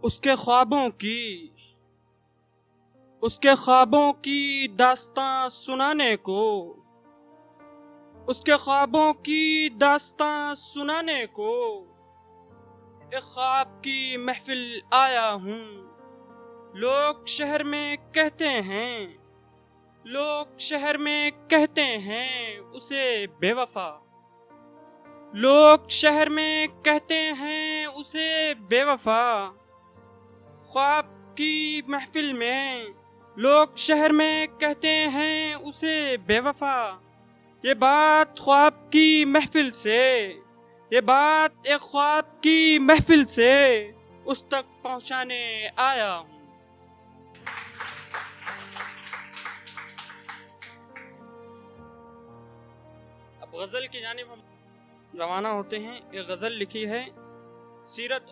اس کے خوابوں کی داستاں سنانے کو، اس کے خوابوں کی داستاں سنانے کو ایک خواب کی محفل آیا ہوں۔ لوگ شہر میں کہتے ہیں اسے بے وفا، لوگ شہر میں کہتے ہیں اسے بے وفا، خواب کی محفل میں لوگ شہر میں کہتے ہیں اسے بے وفا۔ یہ بات خواب کی محفل سے، یہ بات ایک خواب کی محفل سے اس تک پہنچانے آیا ہوں۔ اب غزل کی جانب ہم روانہ ہوتے ہیں۔ ایک غزل لکھی ہے سیرت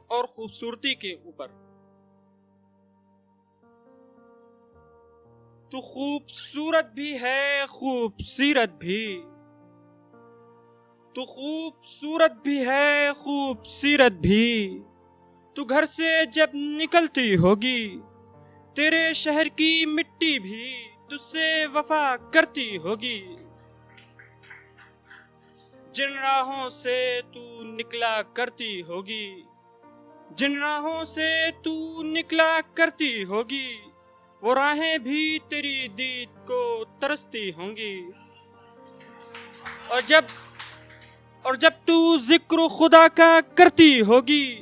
اور خوبصورتی کے اوپر۔ تو خوبصورت بھی ہے خوبصیرت بھی، تو خوبصورت بھی ہے خوبصیرت بھی، تو گھر سے جب نکلتی ہوگی تیرے شہر کی مٹی بھی تجھ سے وفا کرتی ہوگی۔ جن راہوں سے تو نکلا کرتی ہوگی، جن راہوں سے تو نکلا کرتی ہوگی، وہ راہیں بھی تیری دید کو ترستی ہوں گی۔ اور جب تو ذکر خدا کا کرتی ہوگی،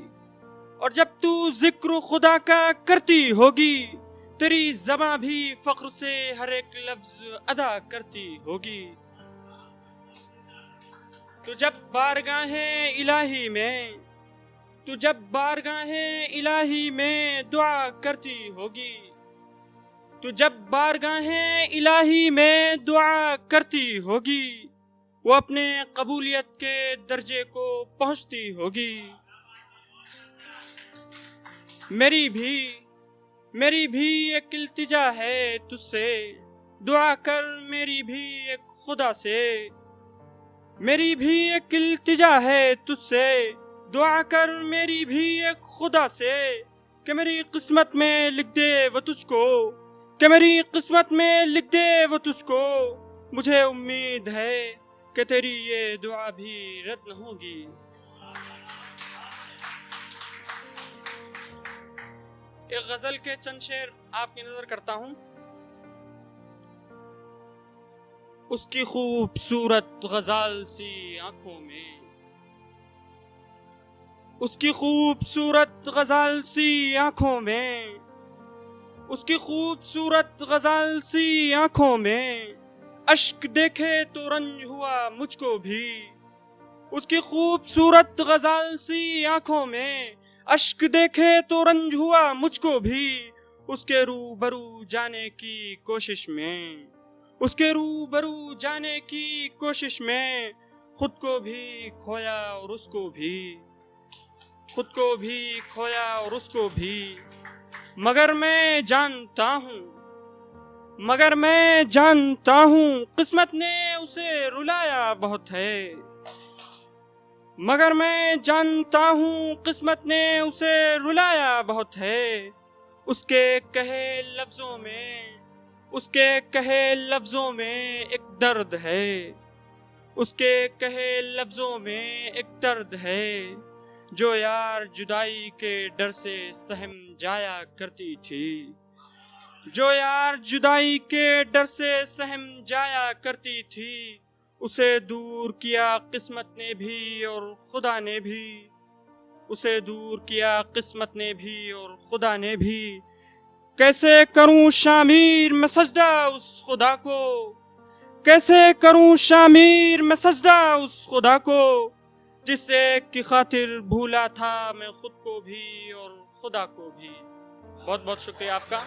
اور جب تو ذکر خدا کا کرتی ہوگی، تیری زباں بھی فخر سے ہر ایک لفظ ادا کرتی ہوگی۔ تو جب بارگاہ الہی میں دعا کرتی ہوگی، تو جب بارگاہ الہی میں دعا کرتی ہوگی، وہ اپنے قبولیت کے درجے کو پہنچتی ہوگی۔ میری بھی ایک التجا ہے تجھ سے، دعا کر میری بھی ایک خدا سے، میری بھی ایک التجا ہے تجھ سے، دعا کر میری بھی ایک خدا سے، کہ میری قسمت میں لکھ دے وہ تجھ کو، کہ میری قسمت میں لکھ دے وہ تجھ کو۔ مجھے امید ہے کہ تیری یہ دعا بھی رد نہ ہوگی۔ ایک غزل کے چند شعر آپ کی نظر کرتا ہوں۔ اس کی خوبصورت غزال سی آنکھوں میں، اس کی خوبصورت غزال سی آنکھوں میں، اس کی خوبصورت غزال سی آنکھوں میں، اشک دیکھے تو رنج ہوا مجھ کو بھی۔ اس کی خوبصورت غزال سی آنکھوں میں، اشک دیکھے تو رنج ہوا مجھ کو بھی۔ اس کے روبرو جانے کی کوشش میں، اس کے روبرو جانے کی کوشش میں، خود کو بھی کھویا اور اس کو بھی، خود کو بھی کھویا اور اس کو بھی۔ مگر میں جانتا ہوں قسمت نے اسے رلایا بہت ہے، مگر میں جانتا ہوں قسمت نے اسے رلایا بہت ہے۔ اس کے کہے لفظوں میں ایک درد ہے، اس کے کہے لفظوں میں ایک درد ہے، جو یار جدائی کے ڈر سے سہم جایا کرتی تھی، جو یار جدائی کے ڈر سے سہم جایا کرتی تھی۔ اسے دور کیا قسمت نے بھی اور خدا نے بھی، اسے دور کیا قسمت نے بھی اور خدا نے بھی۔ کیسے کروں شامیر میں سجدہ اس خدا کو، کیسے کروں شامیر میں سجدہ اس خدا کو، جس ایک کی خاطر بھولا تھا میں خود کو بھی اور خدا کو بھی۔ بہت بہت شکریہ آپ کا۔